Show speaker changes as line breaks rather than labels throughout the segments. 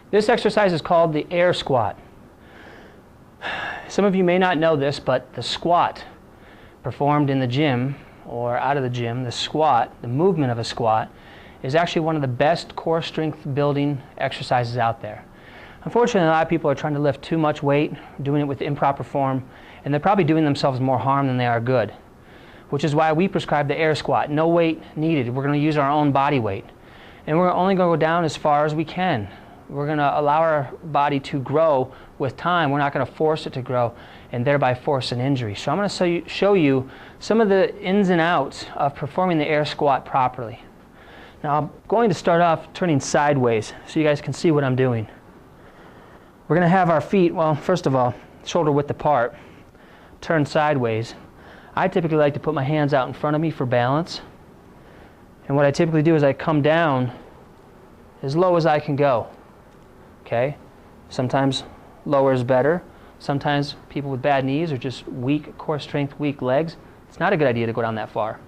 This exercise is called the air squat. Some of you may not know this, but the squat performed in the gym or out of the gym, the squat, the movement of a squat, is actually one of the best core strength building exercises out there. Unfortunately, a lot of people are trying to lift too much weight, doing it with improper form, and they're probably doing themselves more harm than they are good, which is why we prescribe the air squat. No weight needed. We're going to use our own body weight. And we're only going to go down as far as we can. We're going to allow our body to grow with time. We're not going to force it to grow and thereby force an injury. So I'm going to show you some of the ins and outs of performing the air squat properly. Now I'm going to start off turning sideways so you guys can see what I'm doing. We're going to have our feet, well, first of all, shoulder width apart, turn sideways. I typically like to put my hands out in front of me for balance. And what I typically do is I come down as low as I can go. Okay? Sometimes lower is better. Sometimes people with bad knees or just weak core strength, weak legs, it's not a good idea to go down that far.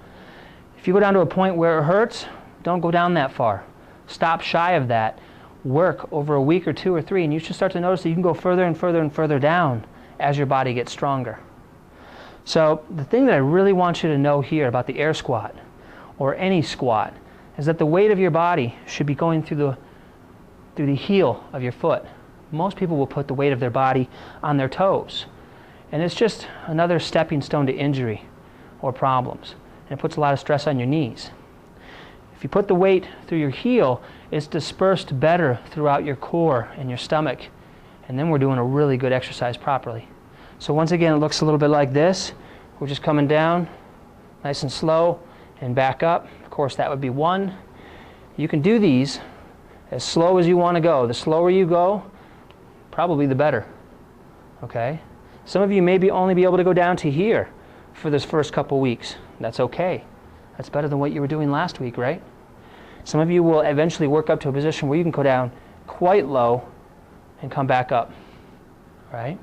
If you go down to a point where it hurts, don't go down that far. Stop shy of that. Work over a week or two or three, and you should start to notice that you can go further and further and further down as your body gets stronger. So the thing that I really want you to know here about the air squat, or any squat, is that the weight of your body should be going through the heel of your foot. Most people will put the weight of their body on their toes, and it's just another stepping stone to injury or problems, and it puts a lot of stress on your knees. If you put the weight through your heel, it's dispersed better throughout your core and your stomach, and then we're doing a really good exercise properly. So once again, it looks a little bit like this. We're just coming down nice and slow and back up. Of course, that would be one. You can do these as slow as you want to go. The slower you go, probably the better. Okay? Some of you may only be able to go down to here for this first couple weeks. That's okay. That's better than what you were doing last week, right? Some of you will eventually work up to a position where you can go down quite low and come back up. Right?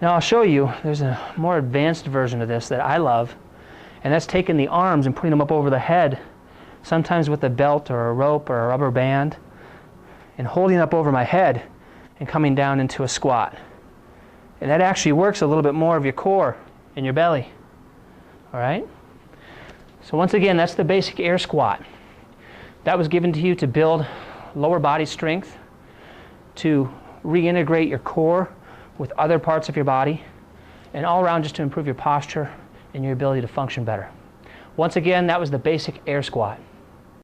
Now I'll show you, there's a more advanced version of this that I love, and that's taking the arms and putting them up over the head, sometimes with a belt or a rope or a rubber band, and holding up over my head and coming down into a squat. And that actually works a little bit more of your core and your belly. All right? So once again, that's the basic air squat. That was given to you to build lower body strength, to reintegrate your core with other parts of your body, and all around just to improve your posture and your ability to function better. Once again, that was the basic air squat.